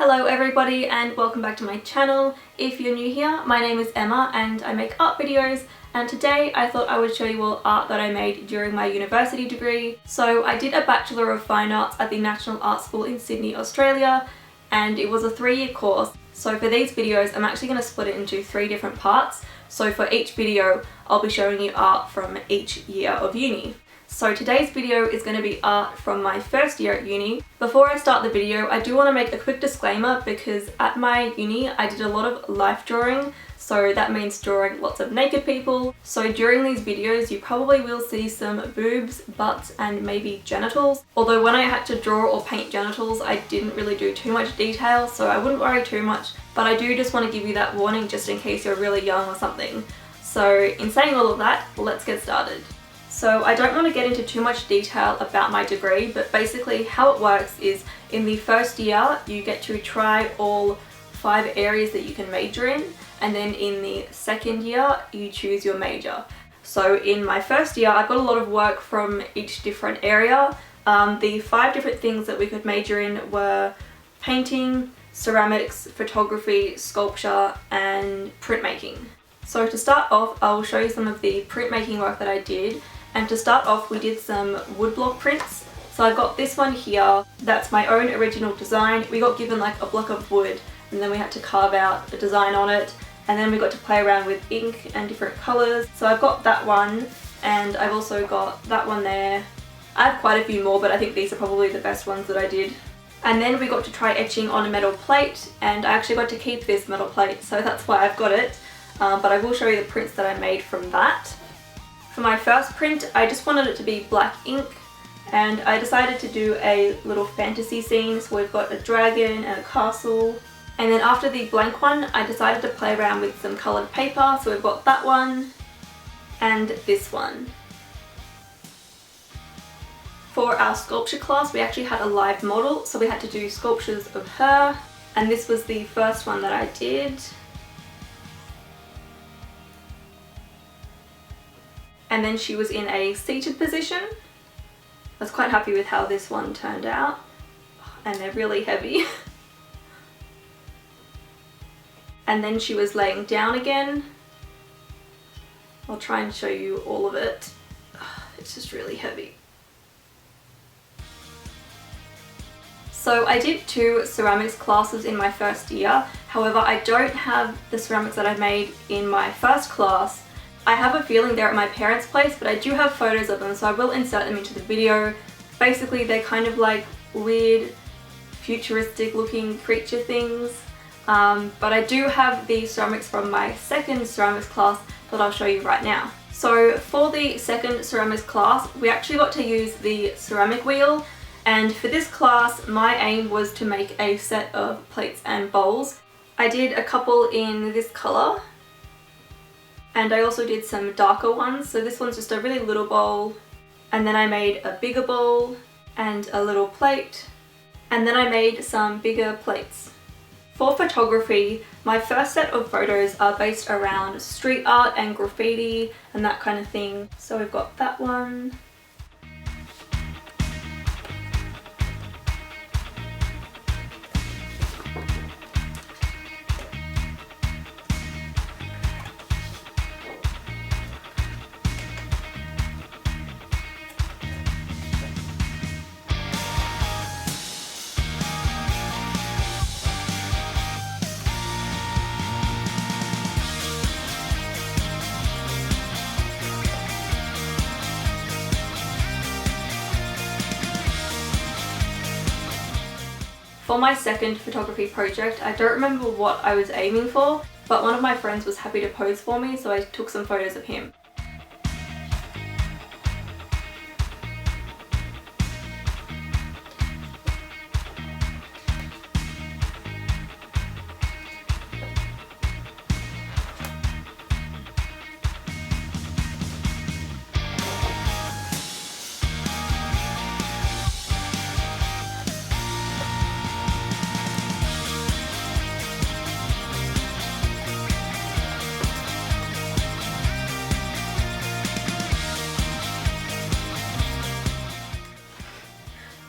Hello everybody and welcome back to my channel. If you're new here, my name is Emma and I make art videos, and today I thought I would show you all art that I made during my university degree. So I did a Bachelor of Fine Arts at the National Art School in Sydney, Australia, and it was a 3-year course. So for these videos I'm actually going to split it into 3 different parts. So for each video I'll be showing you art from each year of uni. So today's video is going to be art from my first year at uni. Before I start the video, I do want to make a quick disclaimer because at my uni I did a lot of life drawing, so that means drawing lots of naked people. So during these videos you probably will see some boobs, butts and maybe genitals. Although when I had to draw or paint genitals I didn't really do too much detail, so I wouldn't worry too much, but I do just want to give you that warning just in case you're really young or something. So in saying all of that, let's get started. So I don't want to get into too much detail about my degree, but basically how it works is in the first year you get to try all 5 areas that you can major in, and then in the second year you choose your major. So in my first year I got a lot of work from each different area. The 5 different things that we could major in were painting, ceramics, photography, sculpture and printmaking. So to start off I will show you some of the printmaking work that I did. And to start off we did some woodblock prints. So I've got this one here, that's my own original design. We got given like a block of wood and then we had to carve out a design on it, and then we got to play around with ink and different colours. So I've got that one, and I've also got that one there. I have quite a few more, but I think these are probably the best ones that I did. And then we got to try etching on a metal plate, and I actually got to keep this metal plate, so that's why I've got it. But I will show you the prints that I made from that. For my first print, I just wanted it to be black ink, and I decided to do a little fantasy scene. So we've got a dragon and a castle. And then after the blank one, I decided to play around with some coloured paper. So we've got that one and this one. For our sculpture class, we actually had a live model, so we had to do sculptures of her. And this was the first one that I did. And then she was in a seated position. I was quite happy with how this one turned out, and they're really heavy. And then she was laying down again. I'll try and show you all of it. It's just really heavy. So I did 2 ceramics classes in my first year. However, I don't have the ceramics that I made in my first class. I have a feeling they're at my parents' place, but I do have photos of them, so I will insert them into the video. Basically, they're kind of like weird, futuristic looking creature things. But I do have the ceramics from my second ceramics class that I'll show you right now. So for the second ceramics class, we actually got to use the ceramic wheel. And for this class, my aim was to make a set of plates and bowls. I did a couple in this colour. And I also did some darker ones, so this one's just a really little bowl, and then I made a bigger bowl and a little plate, and then I made some bigger plates. For photography, my first set of photos are based around street art and graffiti and that kind of thing. So we've got that one. For my second photography project, I don't remember what I was aiming for, but one of my friends was happy to pose for me, so I took some photos of him.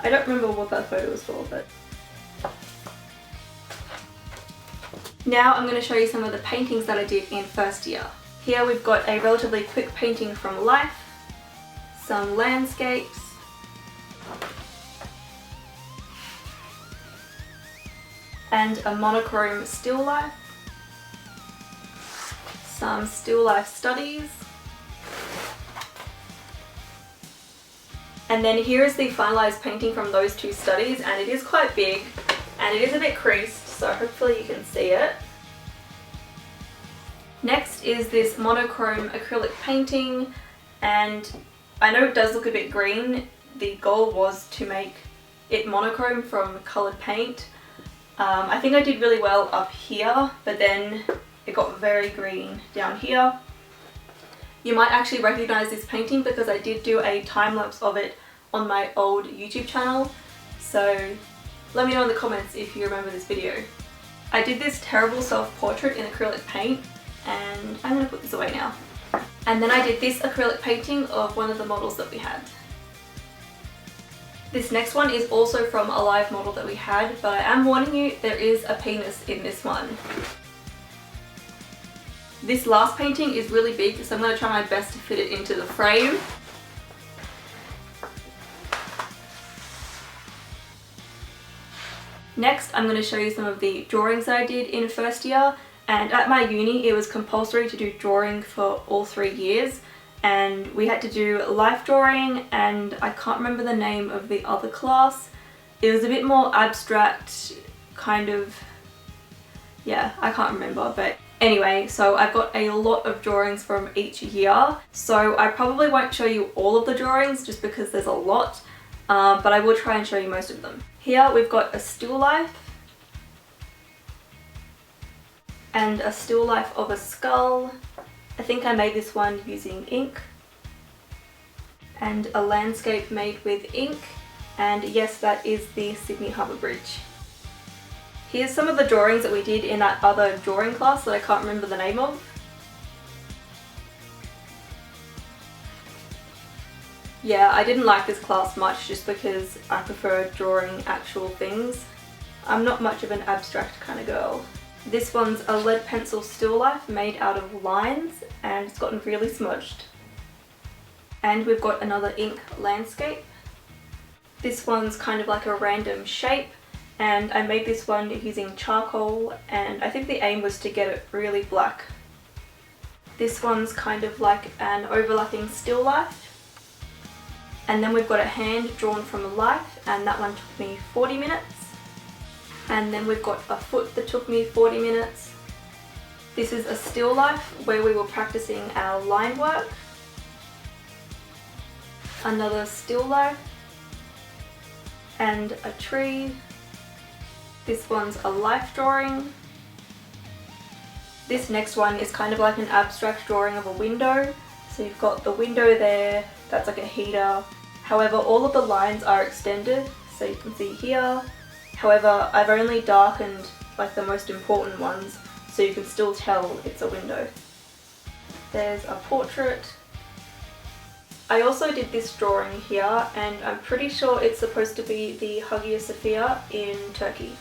I don't remember what that photo was for, but Now I'm going to show you some of the paintings that I did in first year. Here we've got a relatively quick painting from life, some landscapes, and a monochrome still life, some still life studies, and then here is the finalized painting from those two studies, and it is quite big and it is a bit creased, so hopefully you can see it. Next is this monochrome acrylic painting, and I know it does look a bit green. The goal was to make it monochrome from coloured paint. I think I did really well up here, but then it got very green down here. You might actually recognise this painting because I did do a time-lapse of it on my old YouTube channel, so let me know in the comments if you remember this video. I did this terrible self-portrait in acrylic paint, and I'm going to put this away now. And then I did this acrylic painting of one of the models that we had. This next one is also from a live model that we had, but I am warning you, there is a penis in this one. This last painting is really big, so I'm going to try my best to fit it into the frame. Next, I'm going to show you some of the drawings that I did in first year. And at my uni, it was compulsory to do drawing for all 3 years, and we had to do life drawing, and I can't remember the name of the other class. It was a bit more abstract, kind of, yeah, I can't remember, but anyway, so I've got a lot of drawings from each year, so I probably won't show you all of the drawings just because there's a lot, but I will try and show you most of them. Here we've got a still life, and a still life of a skull. I think I made this one using ink. And a landscape made with ink. And yes, that is the Sydney Harbour Bridge. Here's some of the drawings that we did in that other drawing class that I can't remember the name of. Yeah, I didn't like this class much just because I prefer drawing actual things. I'm not much of an abstract kind of girl. This one's a lead pencil still life made out of lines, and it's gotten really smudged. And we've got another ink landscape. This one's kind of like a random shape, and I made this one using charcoal, and I think the aim was to get it really black. This one's kind of like an overlapping still life. And then we've got a hand drawn from life, and that one took me 40 minutes. And then we've got a foot that took me 40 minutes. This is a still life where we were practicing our line work. Another still life. And a tree. This one's a life drawing. This next one is kind of like an abstract drawing of a window. So you've got the window there, that's like a heater. However, all of the lines are extended, so you can see here. However, I've only darkened like the most important ones, so you can still tell it's a window. There's a portrait. I also did this drawing here, and I'm pretty sure it's supposed to be the Hagia Sophia in Turkey,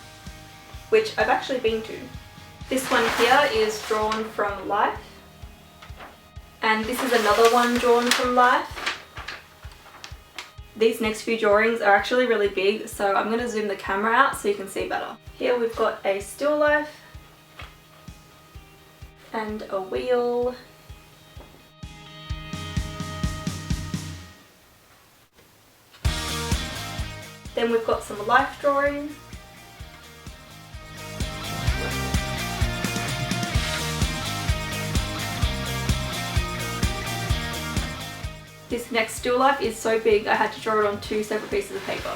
which I've actually been to. This one here is drawn from life, and this is another one drawn from life. These next few drawings are actually really big, so I'm going to zoom the camera out so you can see better. Here we've got a still life and a wheel. Then we've got some life drawing. This next still life is so big I had to draw it on 2 separate pieces of paper.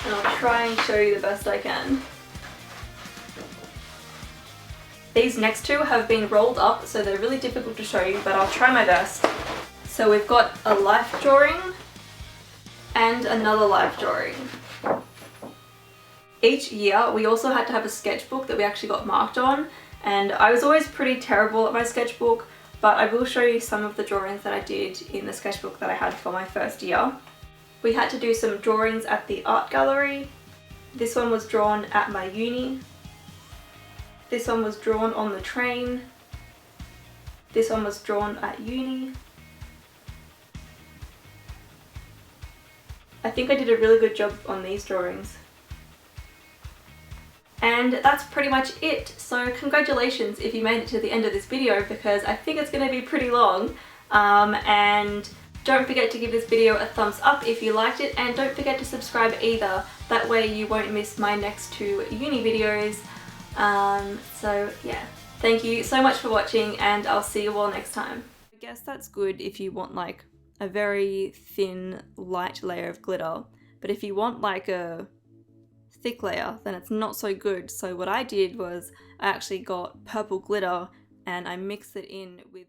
And I'll try and show you the best I can. These next two have been rolled up, so they're really difficult to show you, but I'll try my best. So we've got a life drawing and another life drawing. Each year we also had to have a sketchbook that we actually got marked on, and I was always pretty terrible at my sketchbook, but I will show you some of the drawings that I did in the sketchbook that I had for my first year. We had to do some drawings at the art gallery. This one was drawn at my uni. This one was drawn on the train. This one was drawn at uni. I think I did a really good job on these drawings. And that's pretty much it. So congratulations if you made it to the end of this video, because I think it's going to be pretty long. And don't forget to give this video a thumbs up if you liked it, and don't forget to subscribe either. That way you won't miss my next 2 uni videos. So yeah, thank you so much for watching, and I'll see you all next time. I guess that's good if you want like a very thin, light layer of glitter, but if you want like a thick layer, then it's not so good. So what I did was I actually got purple glitter and I mixed it in with